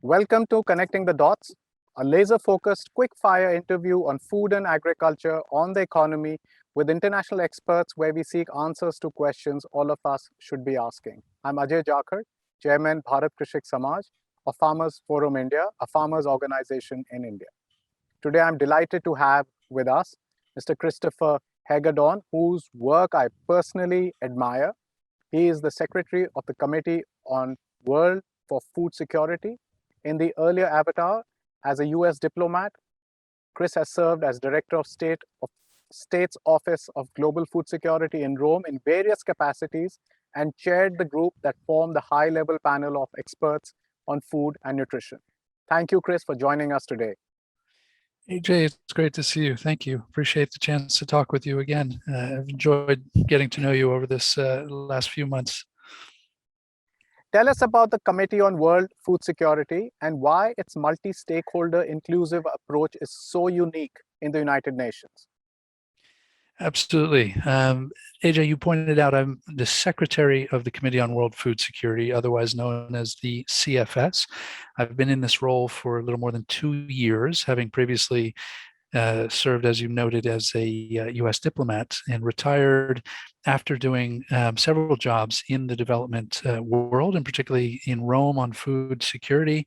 Welcome to Connecting the Dots, a laser-focused, quick-fire interview on food and agriculture, on the economy, with international experts where we seek answers to questions all of us should be asking. I'm Ajay Jakhar, Chairman Bharat Krishik Samaj of Farmers Forum India, a farmers organization in India. Today, I'm delighted to have with us Mr. Christopher Hegadorn, whose work I personally admire. He is the Secretary of the Committee on World for Food Security. In the earlier avatar, as a US diplomat, Chris has served as Director of State's Office of Global Food Security in Rome in various capacities and chaired the group that formed the high-level panel of experts on food and nutrition. Thank you, Chris, for joining us today. AJ, it's great to see you. Thank you. Appreciate the chance to talk with you again. I've enjoyed getting to know you over this last few months. Tell us about the Committee on World Food Security and why its multi-stakeholder inclusive approach is so unique in the United Nations. Absolutely. AJ, you pointed out I'm the Secretary of the Committee on World Food Security, otherwise known as the CFS. I've been in this role for a little more than 2 years, having previously served, as you noted, as a US diplomat and retired after doing several jobs in the development world, and particularly in Rome on food security,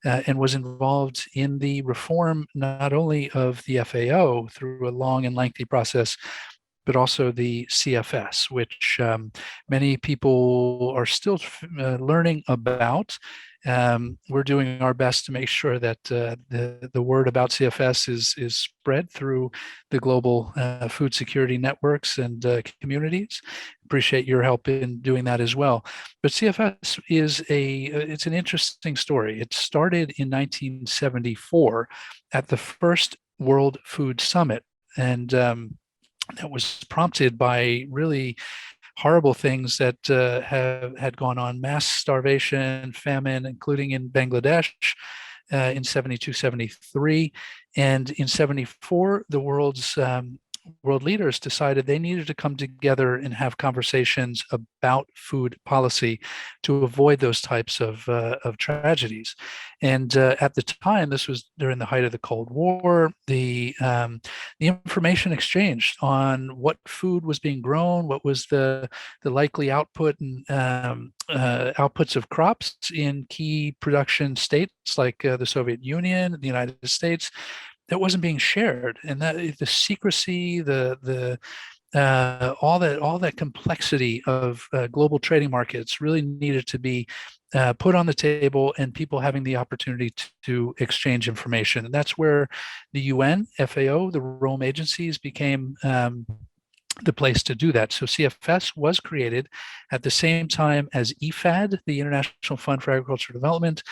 and was involved in the reform not only of the FAO through a long and lengthy process, but also the CFS, which many people are still learning about. We're doing our best to make sure that the word about CFS is spread through the global food security networks and communities. Appreciate your help in doing that as well. But CFS it's an interesting story. It started in 1974 at the first World Food Summit, and that was prompted by really horrible things that had gone on: mass starvation, famine, including in Bangladesh in 72, 73. And in 74, the world leaders decided they needed to come together and have conversations about food policy to avoid those types of tragedies. And at the time, this was during the height of the Cold War, the information exchange on what food was being grown, what was the likely output and outputs of crops in key production states like the Soviet Union, the United States, that wasn't being shared, and that the secrecy, all that complexity of global trading markets really needed to be put on the table, and people having the opportunity to exchange information. And that's where the UN, FAO, the Rome agencies became the place to do that. So CFS was created at the same time as IFAD, the International Fund for Agricultural Development,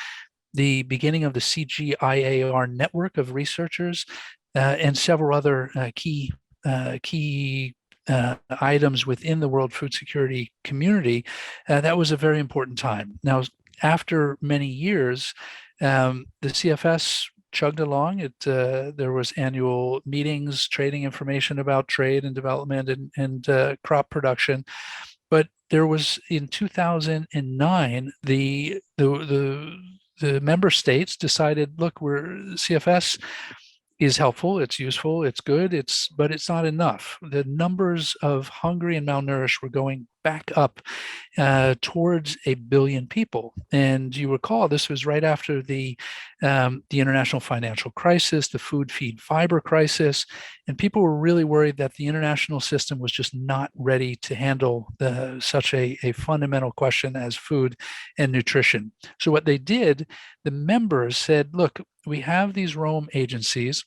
the beginning of the CGIAR network of researchers, and several other key items within the World Food Security community. That was a very important time. Now, after many years, the CFS chugged along. There was annual meetings, trading information about trade and development and crop production. But there was, in 2009, the member states decided, look, CFS is helpful, it's useful, it's good, but it's not enough. The numbers of hungry and malnourished were going back up towards 1 billion people. And you recall, this was right after the international financial crisis, the food, feed, fiber crisis, and people were really worried that the international system was just not ready to handle such a fundamental question as food and nutrition. So what they did, the members said, look, we have these Rome agencies,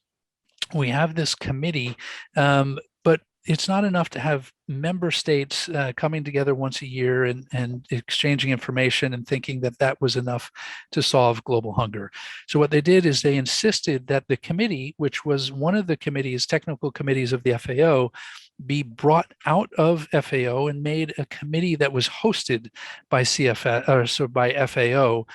we have this committee, but it's not enough to have member states coming together once a year and exchanging information and thinking that that was enough to solve global hunger. So what they did is they insisted that the committee, which was one of the committees, technical committees of the FAO, be brought out of FAO and made a committee that was hosted by by FAO,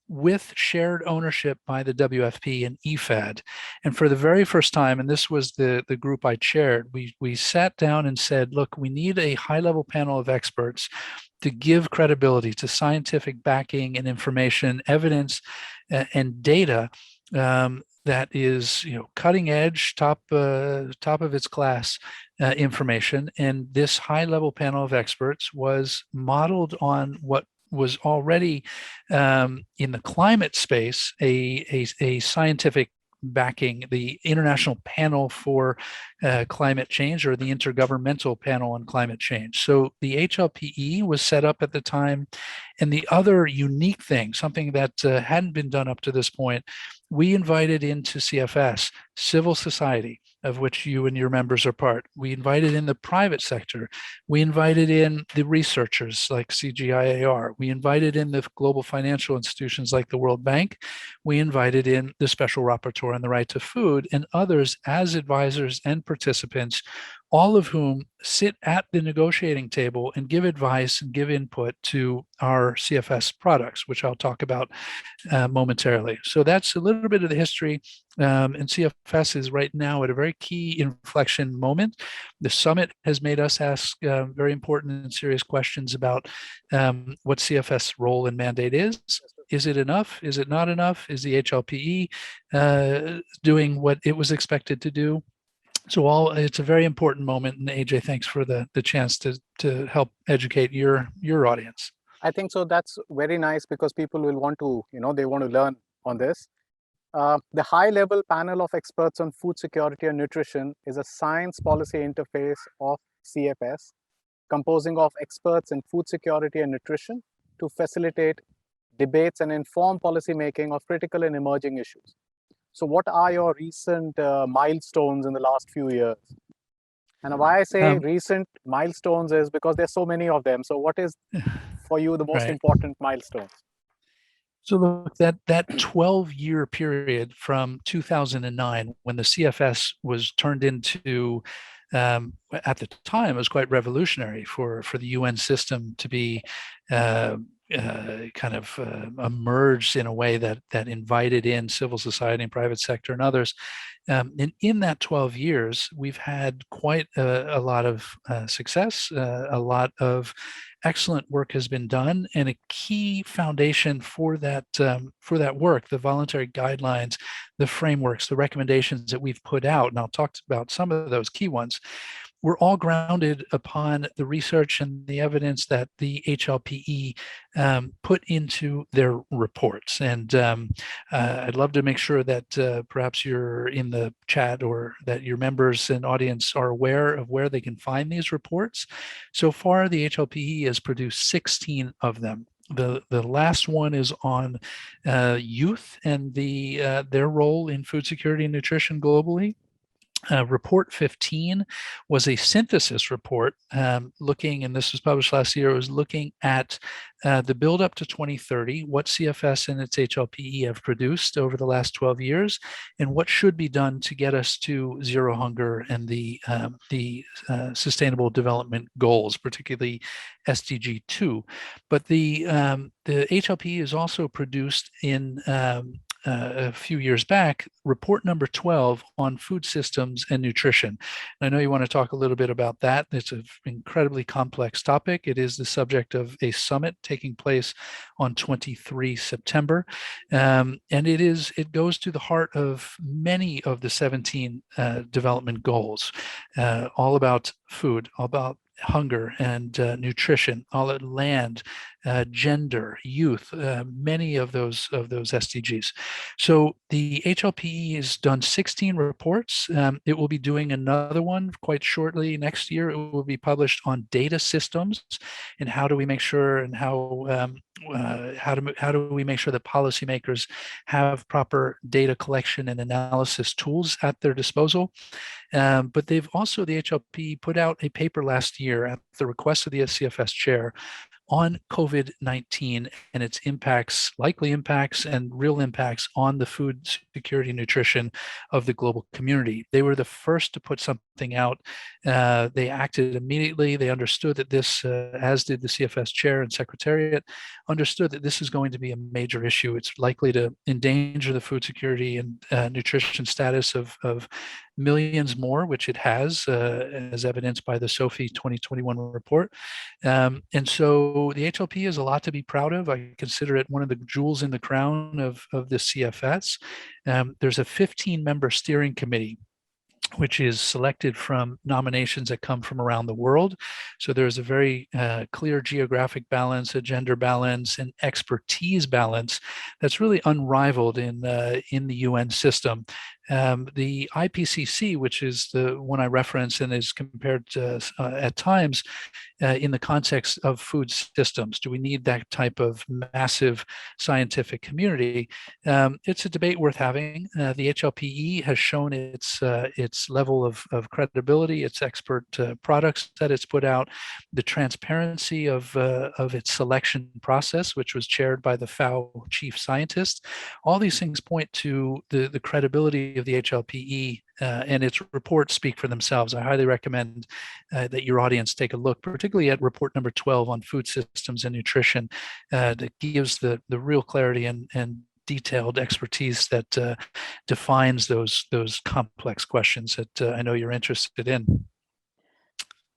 with shared ownership by the WFP and IFAD. And for the very first time, and this was the group I chaired, we sat down and said, look, we need a high-level panel of experts to give credibility to scientific backing and information, evidence, and data that is, cutting edge, top of its class information. And this high level panel of experts was modeled on what was already in the climate space a scientific backing, the International Panel for Climate Change, or the Intergovernmental Panel on Climate Change. So the HLPE was set up at the time. And the other unique thing, something that hadn't been done up to this point, we invited into CFS civil society, of which you and your members are part. We invited in the private sector. We invited in the researchers like CGIAR. We invited in the global financial institutions like the World Bank. We invited in the Special Rapporteur on the Right to Food and others as advisors and participants, all of whom sit at the negotiating table and give advice and give input to our CFS products, which I'll talk about momentarily. So that's a little bit of the history. And CFS is right now at a very key inflection moment. The summit has made us ask very important and serious questions about what CFS role and mandate is. Is it enough? Is it not enough? Is the HLPE doing what it was expected to do? So it's a very important moment. And AJ, thanks for the chance to help educate your audience. I think so. That's very nice because people will want to, they want to learn on this. The high-level panel of experts on food security and nutrition is a science policy interface of CFS, composing of experts in food security and nutrition to facilitate debates and inform policy making of critical and emerging issues. So what are your recent milestones in the last few years? And why I say recent milestones is because there's so many of them. So what is for you the most important milestones? So look, that 12-year period from 2009, when the CFS was turned into, at the time, it was quite revolutionary for the UN system to be kind of emerged in a way that invited in civil society and private sector and others. And in that 12 years, we've had quite a lot of success. A lot of excellent work has been done, and a key foundation for that work, the voluntary guidelines, the frameworks, the recommendations that we've put out, and I'll talk about some of those key ones, were all grounded upon the research and the evidence that the HLPE put into their reports. And I'd love to make sure that perhaps you're in the chat or that your members and audience are aware of where they can find these reports. So far, the HLPE has produced 16 of them. The last one is on youth and their role in food security and nutrition globally. Report 15 was a synthesis report looking, and this was published last year, it was looking at the build up to 2030, what CFS and its HLPE have produced over the last 12 years, and what should be done to get us to zero hunger and the Sustainable Development Goals, particularly SDG 2. But the HLPE is also produced in a few years back, report number 12 on food systems and nutrition. And I know you want to talk a little bit about that. It's an incredibly complex topic. It is the subject of a summit taking place on 23 September. And it goes to the heart of many of the 17 development goals, all about food, all about hunger and nutrition, all at land, gender, youth, many of those SDGs. So the HLPE has done 16 reports. It will be doing another one quite shortly next year. It will be published on data systems and how do we make sure and how do we make sure that policymakers have proper data collection and analysis tools at their disposal. But they've also, the HLP put out a paper last year at the request of the CFS chair on COVID-19 and its impacts, likely impacts and real impacts on the food security and nutrition of the global community. They were the first to put something out. They acted immediately. They understood that this, as did the CFS chair and secretariat, understood that this is going to be a major issue. It's likely to endanger the food security and nutrition status of millions more, which it has, as evidenced by the SOFI 2021 report. And so the HLP is a lot to be proud of. I consider it one of the jewels in the crown of the CFS. There's a 15-member steering committee which is selected from nominations that come from around the world. So there's a very clear geographic balance, a gender balance, and expertise balance that's really unrivaled in the UN system. The IPCC, which is the one I reference and is compared to, at times in the context of food systems. Do we need that type of massive scientific community? It's a debate worth having. The HLPE has shown its level of credibility, its expert products that it's put out, the transparency of its selection process, which was chaired by the FAO chief scientist. All these things point to the credibility of the HLPE, and its reports speak for themselves. I highly recommend that your audience take a look, particularly at report number 12 on food systems and nutrition, that gives the real clarity and detailed expertise that defines those complex questions that I know you're interested in.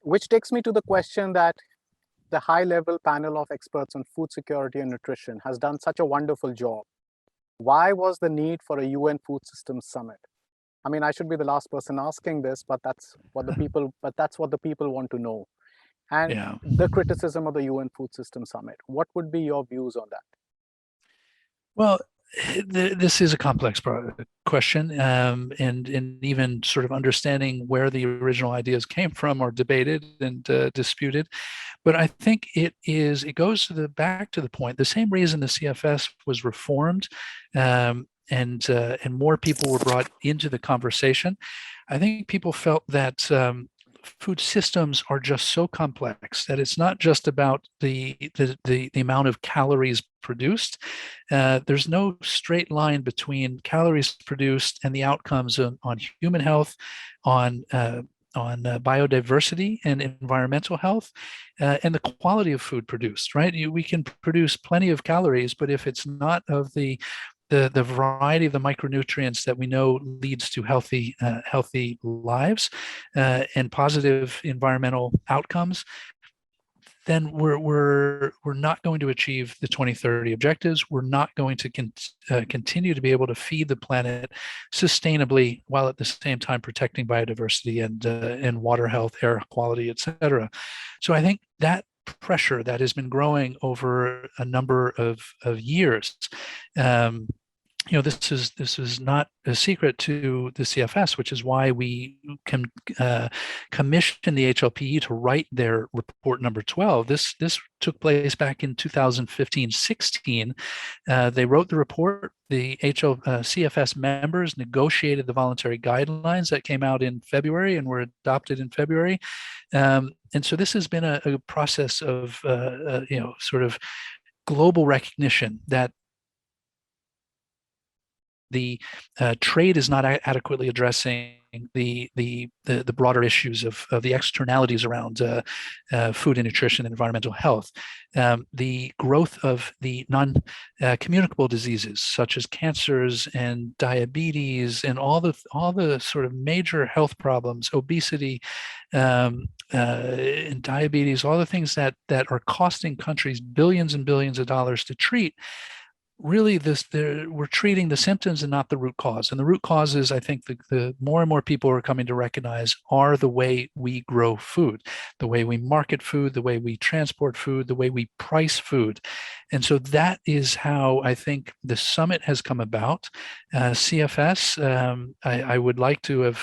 Which takes me to the question that the high-level panel of experts on food security and nutrition has done such a wonderful job. Why was the need for a UN Food Systems Summit? I mean, I should be the last person asking this, but that's what the people want to know. And Yeah. the criticism of the UN Food Systems Summit. What would be your views on that? Well, this is a complex question, and even sort of understanding where the original ideas came from are debated and disputed. But I think it goes back to the point, the same reason the CFS was reformed, and more people were brought into the conversation. I think people felt that food systems are just so complex that it's not just about the amount of calories produced. There's no straight line between calories produced and the outcomes on human health, on biodiversity and environmental health, and the quality of food produced, right? We can produce plenty of calories, but if it's not of the variety of the micronutrients that we know leads to healthy lives and positive environmental outcomes, then we're not going to achieve the 2030 objectives. We're not going to continue to be able to feed the planet sustainably while at the same time protecting biodiversity and water health, air quality, et cetera. So I think that pressure that has been growing over a number of years. This is not a secret to the CFS, which is why we can commission the HLPE to write their report number 12. This took place back in 2015-16. They wrote the report. The CFS members negotiated the voluntary guidelines that came out in February and were adopted in February. And so this has been a process of sort of global recognition that the trade is not adequately addressing the broader issues of the externalities around food and nutrition and environmental health. The growth of the non-communicable diseases such as cancers and diabetes and all the sort of major health problems, obesity, and diabetes, all the things that are costing countries billions and billions of dollars to treat. Really, we're treating the symptoms and not the root cause. And the root causes, I think, the more and more people are coming to recognize are the way we grow food, the way we market food, the way we transport food, the way we price food. And so that is how I think the summit has come about. CFS, I would like to have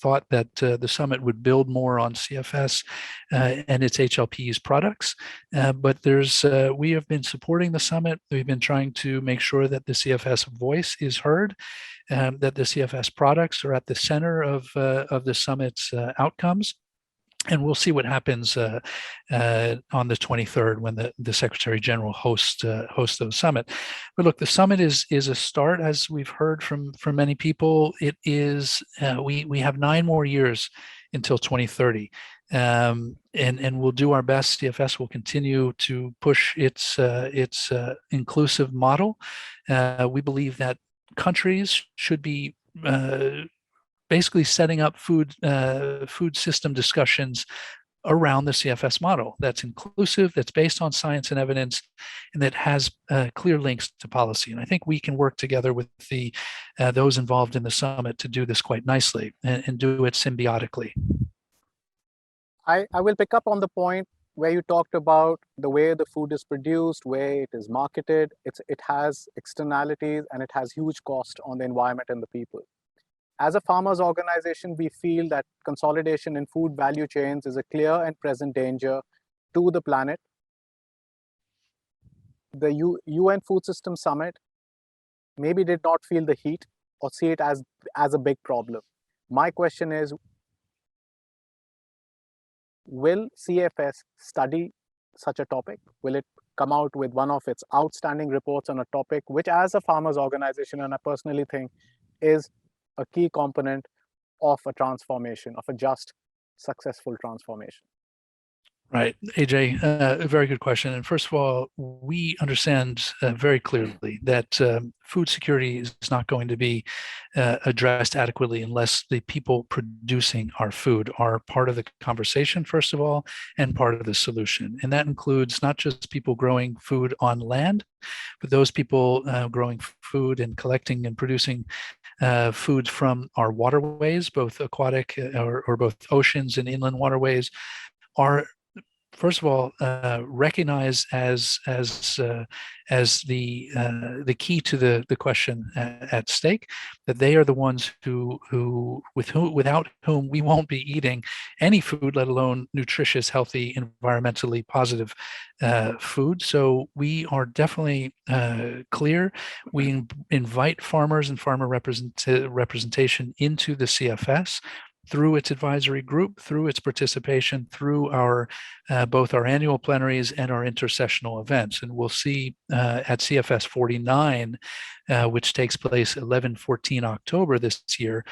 thought that the summit would build more on CFS and its HLP's products. But we have been supporting the summit. We've been trying to make sure that the CFS voice is heard, that the CFS products are at the center of the summit's outcomes. And we'll see what happens on the 23rd when the Secretary General hosts the summit. But look, the summit is a start, as we've heard from many people. It is we have 9 more years until 2030. And we'll do our best. CFS will continue to push its inclusive model. We believe that countries should be basically setting up food system discussions around the CFS model that's inclusive, that's based on science and evidence, and that has clear links to policy. And I think we can work together with those involved in the summit to do this quite nicely and do it symbiotically. I will pick up on the point where you talked about the way the food is produced, where it is marketed. It has externalities and it has huge cost on the environment and the people. As a farmers organization, we feel that consolidation in food value chains is a clear and present danger to the planet. The UN Food System Summit maybe did not feel the heat or see it as a big problem. My question is, will CFS study such a topic? Will it come out with one of its outstanding reports on a topic which, as a farmers organization, and I personally think is a key component of a transformation, of a just, successful transformation? Right, AJ, a very good question. And first of all, we understand very clearly that food security is not going to be addressed adequately unless the people producing our food are part of the conversation, first of all, and part of the solution. And that includes not just people growing food on land, but those people growing food and collecting and producing food from our waterways, both aquatic or both oceans and inland waterways, are first of all recognized as the key to the question at stake, that they are the ones without whom we won't be eating any food, let alone nutritious, healthy, environmentally positive food. So we are definitely clear. We invite farmers and farmer representation into the CFS through its advisory group, through its participation, through our both our annual plenaries and our intersessional events. And we'll see at CFS 49, which takes place 11-14 October this year,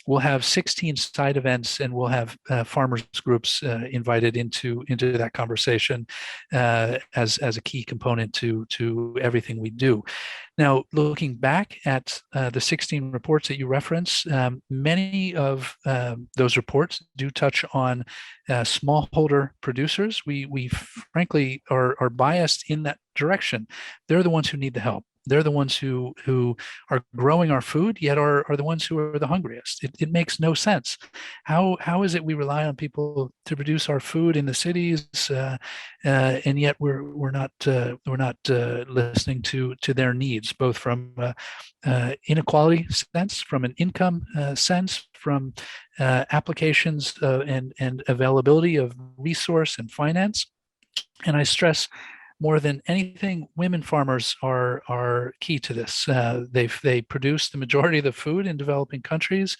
we'll have 16 side events, and we'll have farmers groups invited into that conversation as a key component to everything we do. Now, looking back at the 16 reports that you reference, many of those reports do touch on smallholder producers. We frankly are biased in that direction. They're the ones who need the help. They're the ones who are growing our food, yet are the ones who are the hungriest. It makes no sense. How is it we rely on people to produce our food in the cities, and yet we're not listening to their needs, both from inequality sense, from an income sense, from applications and availability of resource and finance. And I stress, more than anything, women farmers are key to this. They produce the majority of the food in developing countries.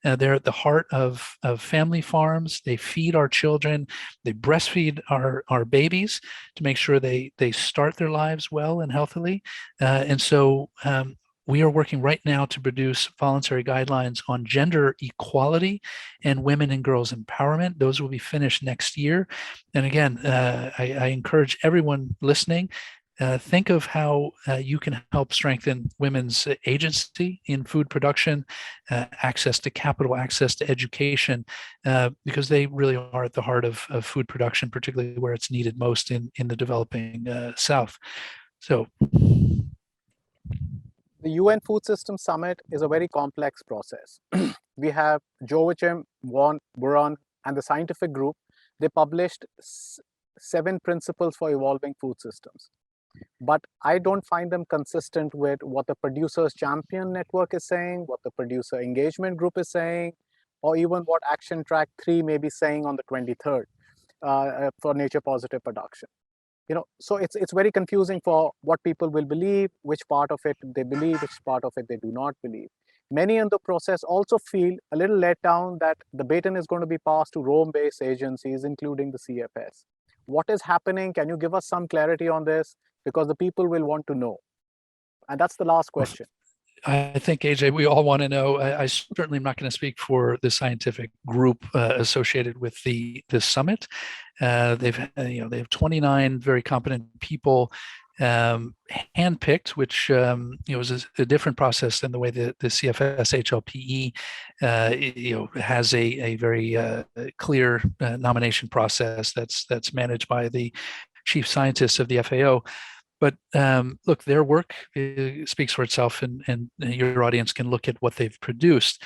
They're at the heart of family farms. They feed our children. They breastfeed our babies to make sure they start their lives well and healthily. And so we are working right now to produce voluntary guidelines on gender equality and women and girls empowerment. Those will be finished next year. And again, I encourage everyone listening, think of how you can help strengthen women's agency in food production, access to capital, access to education, because they really are at the heart of food production, particularly where it's needed most in the developing South. So the UN Food System Summit is a very complex process. We have Joachim von Buron and the scientific group. They published 7 principles for evolving food systems. But I don't find them consistent with what the Producers Champion Network is saying, what the Producer Engagement Group is saying, or even what Action Track 3 may be saying on the 23rd for nature positive production. So it's very confusing for what people will believe, which part of it they believe, which part of it they do not believe. Many in the process also feel a little let down that the baton is going to be passed to Rome-based agencies, including the CFS. What is happening? Can you give us some clarity on this? Because the people will want to know. And that's the last question. I think, AJ, we all want to know. I certainly am not going to speak for the scientific group associated with the summit. They have 29 very competent people handpicked, which was a different process than the way the CFS HLPE has a very clear nomination process that's managed by the chief scientists of the FAO. But look, their work speaks for itself, and your audience can look at what they've produced.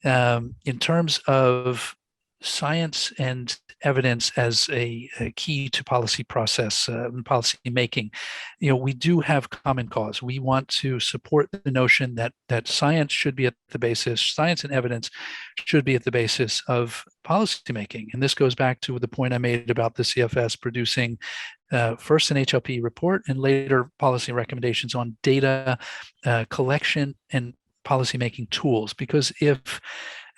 In terms of science and evidence as a key to policy process and policy making, we do have common cause. We want to support the notion that science should be at the basis, science and evidence should be at the basis of policy making. And this goes back to the point I made about the CFS producing first an HLP report and later policy recommendations on data collection and policymaking tools. Because if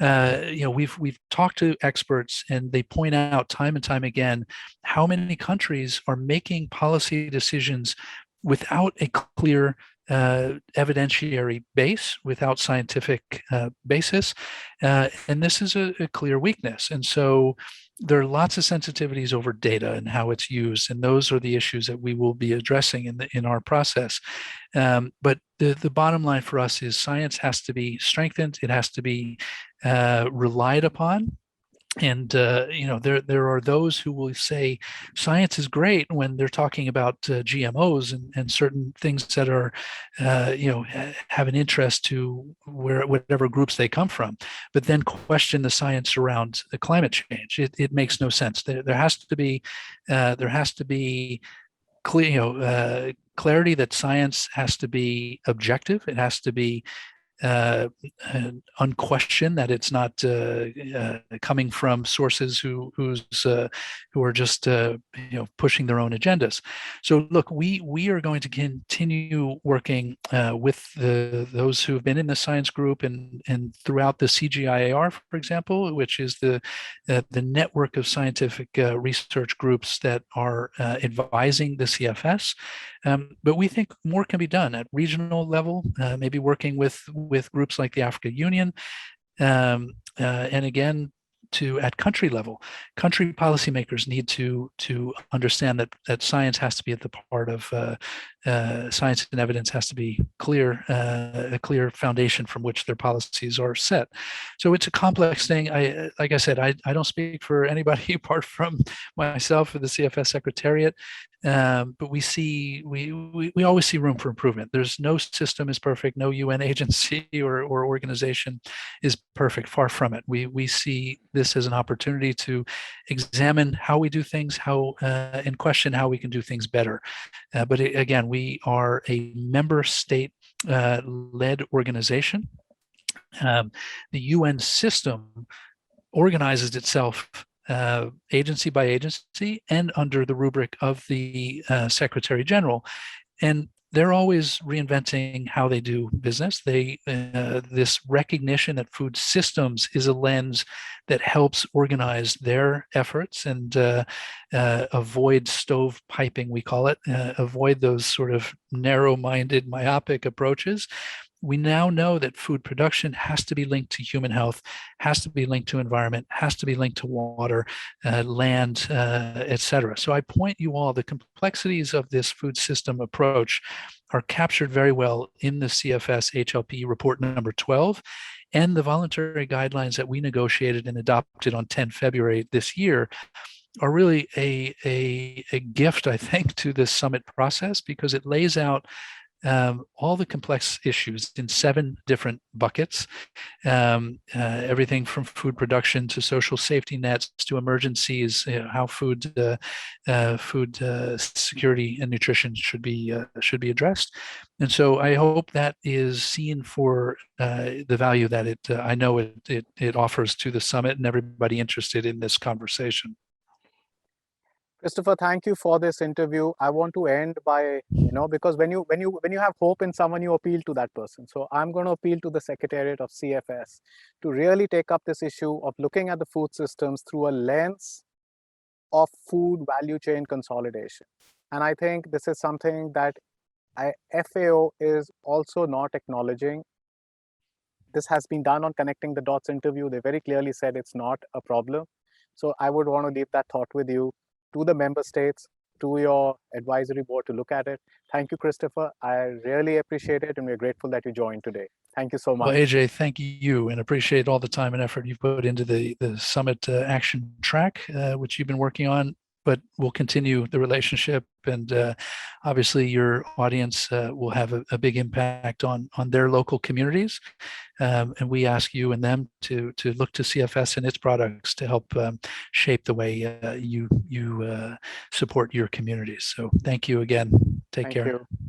we've talked to experts and they point out time and time again how many countries are making policy decisions without a clear evidentiary base, without scientific basis, and this is a clear weakness. And so there are lots of sensitivities over data and how it's used, and those are the issues that we will be addressing in our process. But the bottom line for us is science has to be strengthened. It has to be relied upon. And there are those who will say science is great when they're talking about GMOs and certain things that are have an interest to whatever groups they come from, but then question the science around the climate change. It makes no sense. There has to be clear clarity that science has to be objective. It has to be unquestioned, that it's not coming from sources who are just pushing their own agendas. So look, we are going to continue working with those who have been in the science group and throughout the CGIAR, for example, which is the network of scientific research groups that are advising the CFS. But we think more can be done at regional level, maybe working with groups like the Africa Union, and again, at country level. Country policymakers need to understand that science has to be at the part of science, and evidence has to be clear, a clear foundation from which their policies are set. So it's a complex thing. Like I said, I don't speak for anybody apart from myself or the CFS Secretariat. But we always see room for improvement. There's no system is perfect. No UN agency or organization is perfect. Far from it. We see this as an opportunity to examine how we do things, and question how we can do things better. But again, we are a member state led organization. The UN system organizes itself agency by agency and under the rubric of the Secretary General. And they're always reinventing how they do business. This recognition that food systems is a lens that helps organize their efforts and avoid stovepiping, we call it, avoid those sort of narrow-minded, myopic approaches. We now know that food production has to be linked to human health, has to be linked to environment, has to be linked to water, land, et cetera. So I point you all, the complexities of this food system approach are captured very well in the CFS HLP report number 12 and the voluntary guidelines that we negotiated and adopted on 10 February this year are really a gift, I think, to this summit process, because it lays out all the complex issues in 7 different buckets, everything from food production to social safety nets to emergencies, how food security and nutrition should be addressed. And so I hope that is seen for the value that I know it offers to the summit and everybody interested in this conversation. Christopher, thank you for this interview. I want to end by, because when you have hope in someone, you appeal to that person. So I'm going to appeal to the Secretariat of CFS to really take up this issue of looking at the food systems through a lens of food value chain consolidation. And I think this is something that FAO is also not acknowledging. This has been done on Connecting the Dots interview. They very clearly said it's not a problem. So I would want to leave that thought with you, to the member states, to your advisory board to look at it. Thank you, Christopher. I really appreciate it, and we're grateful that you joined today. Thank you so much. Well, AJ, thank you, and appreciate all the time and effort you've put into the summit action track, which you've been working on. But we'll continue the relationship, and obviously your audience will have a big impact on their local communities. And we ask you and them to look to CFS and its products to help shape the way you support your communities. So thank you again. Take care. Thank you.